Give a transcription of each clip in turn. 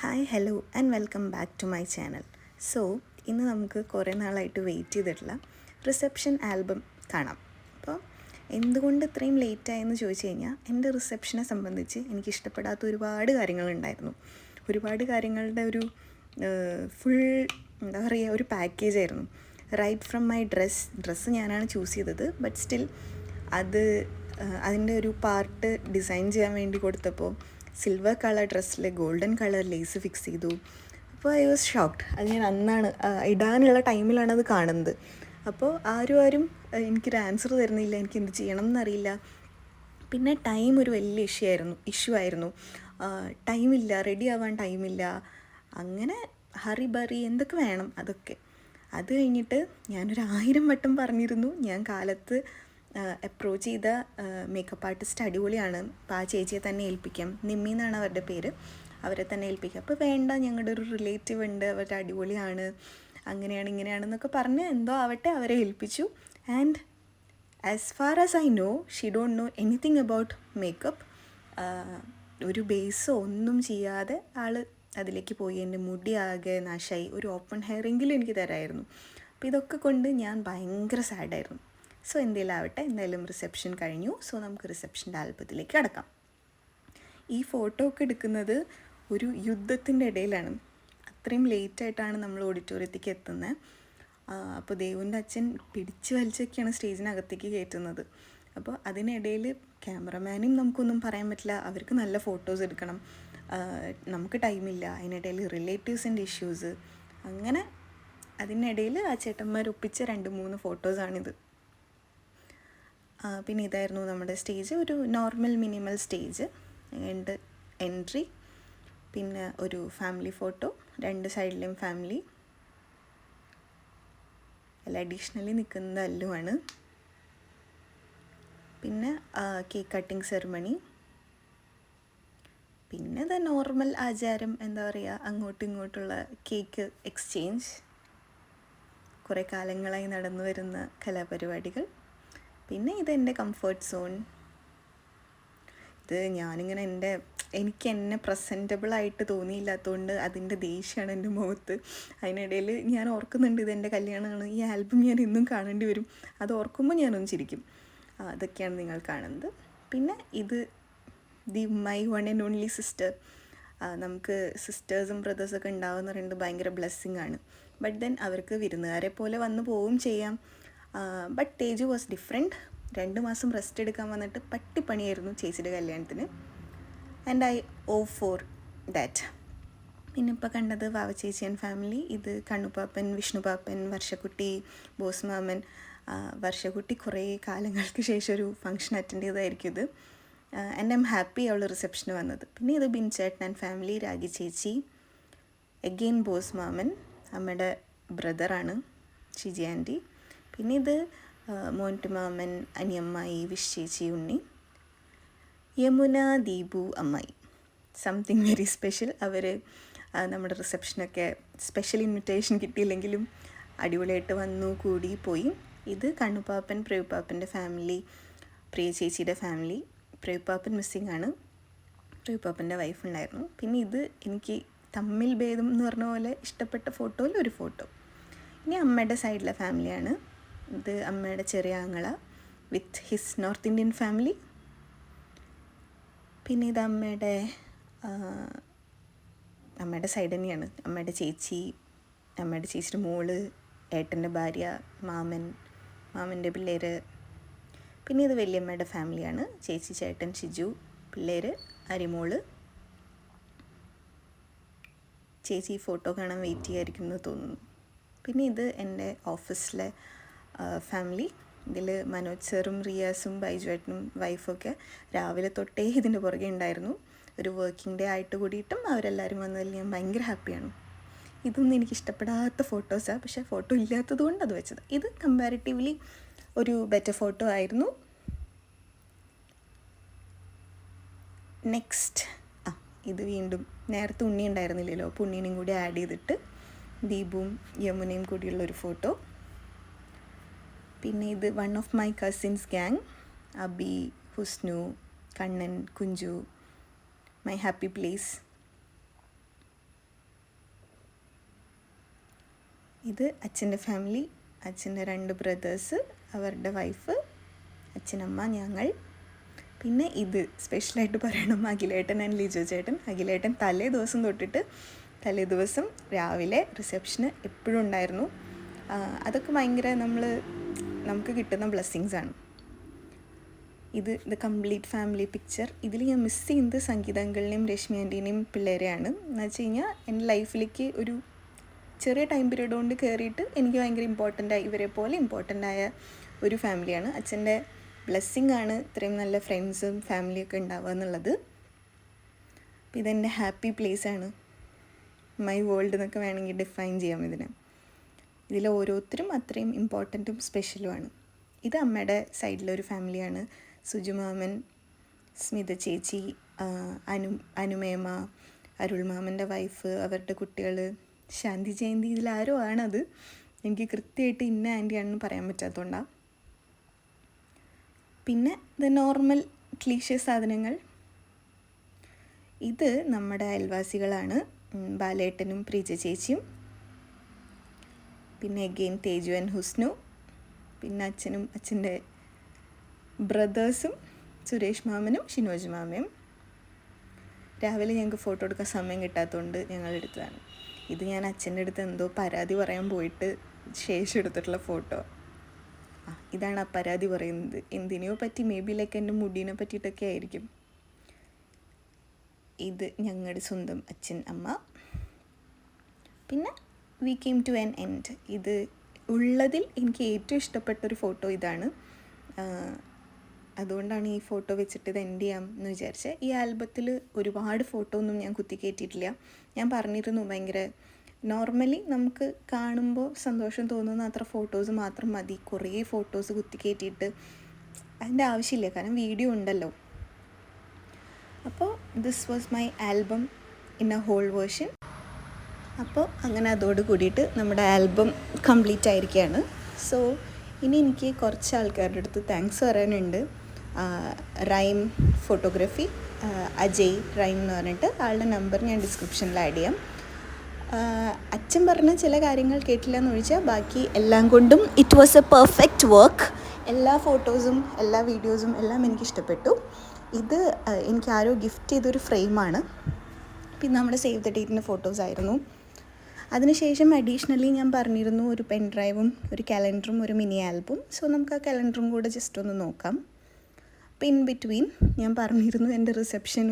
Hi hello and welcome back to my channel. So ഇന്ന് നമുക്ക് കുറേ നാളായിട്ട് വെയിറ്റ് ചെയ്തിട്ടുള്ള റിസപ്ഷൻ ആൽബം കാണാം. അപ്പോൾ എന്തുകൊണ്ട് ഇത്രയും ലേറ്റായെന്ന് ചോദിച്ചു കഴിഞ്ഞാൽ എൻ്റെ റിസപ്ഷനെ സംബന്ധിച്ച് എനിക്കിഷ്ടപ്പെടാത്ത ഒരുപാട് കാര്യങ്ങളുണ്ടായിരുന്നു. ഒരുപാട് കാര്യങ്ങളുടെ ഒരു ഫുൾ എന്താ പറയുക ഒരു പാക്കേജ് ആയിരുന്നു. റൈറ്റ് ഫ്രം മൈ ഡ്രസ്സ് ഞാനാണ് ചൂസ് ചെയ്തത്. ബട്ട് സ്റ്റിൽ അതിൻ്റെ ഒരു പാർട്ട് ഡിസൈൻ ചെയ്യാൻ വേണ്ടി കൊടുത്തപ്പോൾ സിൽവർ കളർ ഡ്രസ്സിൽ ഗോൾഡൻ കളർ ലേസ് ഫിക്സ് ചെയ്തു. അപ്പോൾ ഐ വാസ് ഷോക്ക്ഡ്. അത് ഞാൻ അന്നാണ് ഇടാനുള്ള ടൈമിലാണ് അത് കാണുന്നത്. അപ്പോൾ ആരും എനിക്കൊരു ആൻസർ തരുന്നില്ല, എനിക്ക് എന്ത് ചെയ്യണം എന്നറിയില്ല. പിന്നെ ടൈം ഒരു വലിയ ഇഷ്യൂ ആയിരുന്നു. ടൈമില്ല, റെഡി ആവാൻ ടൈമില്ല. അങ്ങനെ ഹറി ബറി എന്തൊക്കെ വേണം അതൊക്കെ. അത് കഴിഞ്ഞിട്ട് ഞാനൊരു 1000 വട്ടം പറഞ്ഞിരുന്നു ഞാൻ കാലത്ത് അപ്രോച്ച് ചെയ്ത മേക്കപ്പ് ആർട്ടിസ്റ്റ് അടിപൊളിയാണ്, അപ്പോൾ ആ ചേച്ചിയെ തന്നെ ഏൽപ്പിക്കാം. നിമ്മി എന്നാണ് അവരുടെ പേര്. അവരെ തന്നെ ഏൽപ്പിക്കാം. അപ്പോൾ വേണ്ട, ഞങ്ങളുടെ ഒരു റിലേറ്റീവ് ഉണ്ട്, അവരുടെ അടിപൊളിയാണ്, അങ്ങനെയാണ് ഇങ്ങനെയാണെന്നൊക്കെ പറഞ്ഞ് എന്തോ ആവട്ടെ അവരെ ഏൽപ്പിച്ചു. And as far as I know she don't know anything about makeup. ഒരു ബേസോ ഒന്നും ചെയ്യാതെ ആൾ അതിലേക്ക് പോയി. എൻ്റെ മുടി ആകെ നാശമായി. ഒരു ഓപ്പൺ ഹെയറെങ്കിലും എനിക്ക് തരാമായിരുന്നു. അപ്പോൾ ഇതൊക്കെ കൊണ്ട് ഞാൻ ഭയങ്കര സാഡായിരുന്നു. സോ എന്തായാലും റിസപ്ഷൻ കഴിഞ്ഞു. സോ നമുക്ക് റിസപ്ഷൻ്റെ ആൽബത്തിലേക്ക് കടക്കാം. ഈ ഫോട്ടോ ഒക്കെ എടുക്കുന്നത് ഒരു യുദ്ധത്തിൻ്റെ ഇടയിലാണ്. അത്രയും ലേറ്റായിട്ടാണ് നമ്മൾ ഓഡിറ്റോറിയത്തേക്ക് എത്തുന്നത്. അപ്പോൾ ദേവുൻ്റെ അച്ഛൻ പിടിച്ച് വലിച്ചൊക്കെയാണ് സ്റ്റേജിനകത്തേക്ക് കയറ്റുന്നത്. അപ്പോൾ അതിനിടയിൽ ക്യാമറമാനും നമുക്കൊന്നും പറയാൻ പറ്റില്ല, അവർക്ക് നല്ല ഫോട്ടോസ് എടുക്കണം, നമുക്ക് ടൈമില്ല. അതിനിടയിൽ റിലേറ്റീവ്സിൻ്റെ ഇഷ്യൂസ്, അങ്ങനെ അതിനിടയിൽ ആ ചേട്ടന്മാർ ഒപ്പിച്ച 2-3 ഫോട്ടോസാണിത്. പിന്നെ ഇതായിരുന്നു നമ്മുടെ സ്റ്റേജ്. ഒരു normal minimal stage and entry, പിന്നെ ഒരു ഫാമിലി ഫോട്ടോ, 2 സൈഡിലെയും ഫാമിലി. അല്ല, അഡീഷണലി നിൽക്കുന്നത് അല്ലുവാണ്. പിന്നെ കേക്ക് കട്ടിങ് സെറിമണി. പിന്നെ ഇത് നോർമൽ ആചാരം, എന്താ പറയുക, അങ്ങോട്ടും ഇങ്ങോട്ടുള്ള കേക്ക് എക്സ്ചേഞ്ച്. കുറേ കാലങ്ങളായി നടന്നു വരുന്ന കലാപരിപാടികൾ. പിന്നെ ഇതെൻ്റെ കംഫർട്ട് സോൺ. ഇത് ഞാനിങ്ങനെ എനിക്ക് എന്നെ പ്രസൻറ്റബിളായിട്ട് തോന്നിയില്ലാത്തതുകൊണ്ട് അതിൻ്റെ ദേഷ്യമാണ് എൻ്റെ മുഖത്ത്. അതിനിടയിൽ ഞാൻ ഓർക്കുന്നുണ്ട് ഇതെൻ്റെ കല്യാണമാണ്, ഈ ആൽബം ഞാൻ ഇന്നും കാണേണ്ടി വരും. അത് ഓർക്കുമ്പോൾ ഞാനൊന്ന് ചിരിക്കും. അതൊക്കെയാണ് നിങ്ങൾ കാണുന്നത്. പിന്നെ ഇത് my one and only sister. നമുക്ക് സിസ്റ്റേഴ്സും ബ്രദേഴ്സൊക്കെ ഉണ്ടാവുമെന്ന് പറയുന്നത് ഭയങ്കര ബ്ലെസ്സിങ് ആണ്. ബട്ട് ദെൻ അവർക്ക് വിരുന്നുകാരെ പോലെ വന്ന് പോവുകയും ചെയ്യാം. But Teju was different. 2 മാസം റെസ്റ്റ് എടുക്കാൻ വന്നിട്ട് പട്ടിപ്പണിയായിരുന്നു ചേച്ചിയുടെ കല്യാണത്തിന്. And I owe for that. പിന്നെ ഇപ്പോൾ കണ്ടത് വാവ ചേച്ചി ആൻഡ് ഫാമിലി. ഇത് കണ്ണുപാപ്പൻ, വിഷ്ണുപാപ്പൻ, വർഷക്കുട്ടി, ബോസ് മാമൻ. വർഷക്കുട്ടി കുറേ കാലങ്ങൾക്ക് ശേഷം ഒരു ഫംഗ്ഷൻ അറ്റൻഡ് ചെയ്തതായിരിക്കും ഇത്. ആൻഡ് ഐ എം ഹാപ്പി അവൾ റിസപ്ഷന് വന്നത്. പിന്നെ ഇത് ബിൻചേട്ടൻ ആൻഡ് ഫാമിലി, രാഗി ചേച്ചി, എഗെയിൻ ബോസ് മാമൻ, അമ്മയുടെ ബ്രദറാണ് ഷിജി ആൻറ്റി. പിന്നെ ഇത് മോൻറ്റ് മാമൻ, അനിയമ്മായി, വിഷ് ചേച്ചി, ഉണ്ണി, യമുന, ദീപു, അമ്മായി. Something very special. അവർ നമ്മുടെ റിസപ്ഷനൊക്കെ സ്പെഷ്യൽ ഇൻവിറ്റേഷൻ കിട്ടിയില്ലെങ്കിലും അടിപൊളിയായിട്ട് വന്നു, കൂടി, പോയി. ഇത് കണ്ണുപാപ്പൻ, പ്രയുപാപ്പൻ്റെ ഫാമിലി, പ്രിയ ചേച്ചിയുടെ ഫാമിലി. പ്രയുപാപ്പൻ മിസ്സിങ് ആണ്, പ്രയുപാപ്പൻ്റെ വൈഫ് ഉണ്ടായിരുന്നു. പിന്നെ ഇത് എനിക്ക് തമ്മിൽ ഭേദം എന്ന് പറഞ്ഞ പോലെ ഇഷ്ടപ്പെട്ട ഫോട്ടോയിൽ ഒരു ഫോട്ടോ. ഇനി അമ്മയുടെ സൈഡിലെ ഫാമിലിയാണ്. ഇത് അമ്മയുടെ ചെറിയ ആങ്ങള with his north Indian family. പിന്നെ ഇത് അമ്മയുടെ സൈഡ് തന്നെയാണ്. അമ്മയുടെ ചേച്ചിയുടെ മോള്, ഏട്ടൻ്റെ ഭാര്യ, മാമൻ്റെ പിള്ളേർ. പിന്നെ ഇത് വലിയമ്മയുടെ ഫാമിലിയാണ്. ചേച്ചി, ചേട്ടൻ, ഷിജു, പിള്ളേർ, അരിമോള്. ചേച്ചി ഫോട്ടോ കാണാൻ വെയിറ്റ് ചെയ്യായിരിക്കും എന്ന് തോന്നുന്നു. പിന്നെ ഇത് എൻ്റെ ഓഫീസിലെ ഫാമിലി. ഇതിൽ മനോജ് സാറും റിയാസും ബൈജുവേട്ടനും വൈഫൊക്കെ രാവിലെ തൊട്ടേ ഇതിൻ്റെ പുറകെ ഉണ്ടായിരുന്നു. ഒരു വർക്കിംഗ് ഡേ ആയിട്ട് കൂടിയിട്ടും അവരെല്ലാവരും വന്നതിൽ ഞാൻ ഭയങ്കര ഹാപ്പിയാണ്. ഇതൊന്നും എനിക്ക് ഇഷ്ടപ്പെടാത്ത ഫോട്ടോസാണ്, പക്ഷേ ഫോട്ടോ ഇല്ലാത്തത് കൊണ്ട് അത് വെച്ചത്. ഇത് കമ്പാരിറ്റീവ്ലി ഒരു ബെറ്റർ ഫോട്ടോ ആയിരുന്നു. നെക്സ്റ്റ് ഇത് വീണ്ടും നേരത്തെ ഉണ്ണി ഉണ്ടായിരുന്നില്ലല്ലോ, അപ്പോൾ ഉണ്ണീനെയും കൂടി ആഡ് ചെയ്തിട്ട് ദീപുവും യമുനയും കൂടിയുള്ളൊരു ഫോട്ടോ. പിന്നെ ഇത് one of my cousins gang, Abi, Husnu, Kannan, Kunju, my happy place. ഇത് അച്ഛൻ്റെ ഫാമിലി, അച്ഛൻ്റെ 2 ബ്രദേഴ്സ്, അവരുടെ വൈഫ്, അച്ഛനമ്മ, ഞങ്ങൾ. പിന്നെ ഇത് സ്പെഷ്യലായിട്ട് പറയണം, അഖിലേട്ടൻ ആൻഡ് ലിജോ ചേട്ടൻ. അഖിലേട്ടൻ തലേ ദിവസം രാവിലെ റിസപ്ഷന് എപ്പോഴും ഉണ്ടായിരുന്നു. അതൊക്കെ ഭയങ്കര നമുക്ക് കിട്ടുന്ന ബ്ലെസ്സിങ്സാണ്. ഇത് ദ കംപ്ലീറ്റ് ഫാമിലി പിക്ചർ. ഇതിൽ ഞാൻ മിസ് ചെയ്യുന്നത് സംഗീത അങ്കിളിനെയും രശ്മി ആൻറ്റീനെയും പിള്ളേരെയാണ്. എന്ന് വെച്ച് കഴിഞ്ഞാൽ എൻ്റെ ലൈഫിലേക്ക് ഒരു ചെറിയ ടൈം പീരീഡ് കൊണ്ട് കയറിയിട്ട് എനിക്ക് ഭയങ്കര ഇവരെ പോലെ ഇമ്പോർട്ടൻ്റായ ഒരു ഫാമിലിയാണ്. അച്ഛൻ്റെ ബ്ലെസ്സിങ് ആണ് ഇത്രയും നല്ല ഫ്രണ്ട്സും ഫാമിലിയൊക്കെ ഉണ്ടാവുക എന്നുള്ളത്. അപ്പോൾ ഇതെൻ്റെ ഹാപ്പി പ്ലേസാണ്, മൈ വേൾഡ് എന്നൊക്കെ വേണമെങ്കിൽ ഡിഫൈൻ ചെയ്യാം ഇതിനെ. ഇതിൽ ഓരോരുത്തരും അത്രയും ഇമ്പോർട്ടൻറ്റും സ്പെഷ്യലുമാണ്. ഇത് അമ്മയുടെ സൈഡിലൊരു ഫാമിലിയാണ്. സുജുമാമൻ, സ്മിത ചേച്ചി, അനുമേമ, അരുൾമാമൻ്റെ വൈഫ്, അവരുടെ കുട്ടികൾ, ശാന്തി ജയന്തി, ഇതിലാരോ ആണത്. എനിക്ക് കൃത്യമായിട്ട് ഇന്ന ആൻറ്റിയാണെന്ന് പറയാൻ പറ്റാത്തതുകൊണ്ടാണ്. പിന്നെ ഇത് നോർമൽ ക്ലീഷേ സാധനങ്ങൾ. ഇത് നമ്മുടെ അയൽവാസികളാണ്, ബാലേട്ടനും പ്രീജ ചേച്ചിയും. പിന്നെ അഗെയിൻ തേജു ആൻഡ് ഹുസ്നു. പിന്നെ അച്ഛനും അച്ഛൻ്റെ ബ്രദേഴ്സും, സുരേഷ് മാമനും ഷിനോജ് മാമയും. രാവിലെ ഞങ്ങൾക്ക് ഫോട്ടോ എടുക്കാൻ സമയം കിട്ടാത്തതുകൊണ്ട് ഞങ്ങൾ എടുത്തതാണ്. ഇത് ഞാൻ അച്ഛൻ്റെ അടുത്ത് എന്തോ പരാതി പറയാൻ പോയിട്ട് ശേഷം എടുത്തിട്ടുള്ള ഫോട്ടോ. ഇതാണ് ആ പരാതി പറയുന്നത്. എന്തിനെയോ പറ്റി, മേ ബി ലൈക്ക് എൻ്റെ മുടീനെ പറ്റിയിട്ടൊക്കെ ആയിരിക്കും. ഇത് ഞങ്ങളുടെ സ്വന്തം അച്ഛൻ, അമ്മ. പിന്നെ we came to an end. ഇത് ഉള്ളതിൽ എനിക്ക് ഏറ്റവും ഇഷ്ടപ്പെട്ടൊരു ഫോട്ടോ ഇതാണ്. അതുകൊണ്ടാണ് ഈ ഫോട്ടോ വെച്ചിട്ട് ഇത് എൻഡ് ചെയ്യാം എന്ന് വിചാരിച്ചത്. ഈ ആൽബത്തിൽ ഒരുപാട് ഫോട്ടോ ഒന്നും ഞാൻ കുത്തിക്കയറ്റിയിട്ടില്ല. ഞാൻ പറഞ്ഞിരുന്നു, ഭയങ്കര നോർമലി നമുക്ക് കാണുമ്പോൾ സന്തോഷം തോന്നുന്ന അത്ര ഫോട്ടോസ് മാത്രം മതി. കുറേ ഫോട്ടോസ് കുത്തിക്കയറ്റിയിട്ട് അതിൻ്റെ ആവശ്യമില്ല, കാരണം വീഡിയോ ഉണ്ടല്ലോ. അപ്പോൾ this was my album in a whole version. അപ്പോൾ അങ്ങനെ അതോട് കൂടിയിട്ട് നമ്മുടെ ആൽബം കംപ്ലീറ്റ് ആയിരിക്കുകയാണ്. സോ ഇനി എനിക്ക് കുറച്ച് ആൾക്കാരുടെ അടുത്ത് താങ്ക്സ് പറയാനുണ്ട്. റൈം ഫോട്ടോഗ്രാഫി, അജയ് റൈം എന്ന് പറഞ്ഞിട്ട് ആളുടെ നമ്പർ ഞാൻ ഡിസ്ക്രിപ്ഷനിൽ ആഡ് ചെയ്യാം. അച്ഛൻ പറഞ്ഞ ചില കാര്യങ്ങൾ കേട്ടില്ല എന്ന് ഒഴിച്ചാൽ ബാക്കി എല്ലാം കൊണ്ടും it was A perfect work. എല്ലാ ഫോട്ടോസും എല്ലാ വീഡിയോസും എല്ലാം എനിക്കിഷ്ടപ്പെട്ടു. ഇത് എനിക്ക് ആരോ ഗിഫ്റ്റ് ചെയ്തൊരു ഫ്രെയിമാണ്. പിന്നെ നമ്മുടെ സേവ് ദ ഡേറ്റിൻ്റെ ഫോട്ടോസായിരുന്നു. അതിനുശേഷം അഡീഷണലി ഞാൻ പറഞ്ഞിരുന്നു ഒരു പെൻ ഡ്രൈവും ഒരു കലണ്ടറും ഒരു മിനി ആൽബം. സോ നമുക്ക് ആ കലണ്ടറും കൂടെ ജസ്റ്റ് ഒന്ന് നോക്കാം. അപ്പോൾ ഇൻ ബിറ്റ്വീൻ ഞാൻ പറഞ്ഞിരുന്നു എൻ്റെ റിസപ്ഷൻ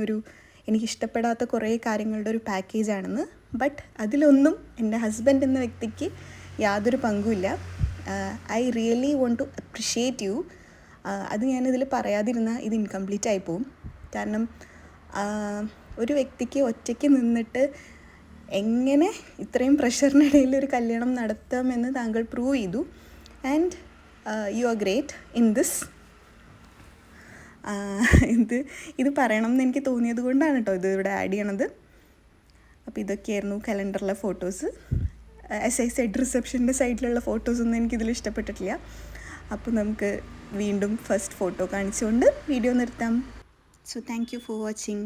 എനിക്കിഷ്ടപ്പെടാത്ത കുറേ കാര്യങ്ങളുടെ ഒരു പാക്കേജാണെന്ന്. ബട്ട് അതിലൊന്നും എൻ്റെ ഹസ്ബൻഡ് എന്ന വ്യക്തിക്ക് യാതൊരു പങ്കുമില്ല. I really want to appreciate you. അത് ഞാനിതിൽ പറയാതിരുന്നാൽ ഇത് ഇൻകംപ്ലീറ്റ് ആയി പോവും. കാരണം ഒരു വ്യക്തിക്ക് ഒറ്റയ്ക്ക് നിന്നിട്ട് എങ്ങനെ ഇത്രയും പ്രഷറിനിടയിൽ ഒരു കല്യാണം നടത്താമെന്ന് താങ്കൾ പ്രൂവ് ചെയ്തു. And you are great in this. ഇത് പറയണം എന്ന് എനിക്ക് തോന്നിയത് കൊണ്ടാണ് കേട്ടോ ഇത് ഇവിടെ ആഡ് ചെയ്യണത്. അപ്പോൾ ഇതൊക്കെയായിരുന്നു കലണ്ടറിലെ ഫോട്ടോസ്. ആസ് ഐ സെഡ്, റിസപ്ഷൻ്റെ സൈഡിലുള്ള ഫോട്ടോസൊന്നും എനിക്കിതിൽ ഇഷ്ടപ്പെട്ടിട്ടില്ല. അപ്പോൾ നമുക്ക് വീണ്ടും ഫസ്റ്റ് ഫോട്ടോ കാണിച്ചുകൊണ്ട് വീഡിയോ നിർത്താം. So thank you for watching.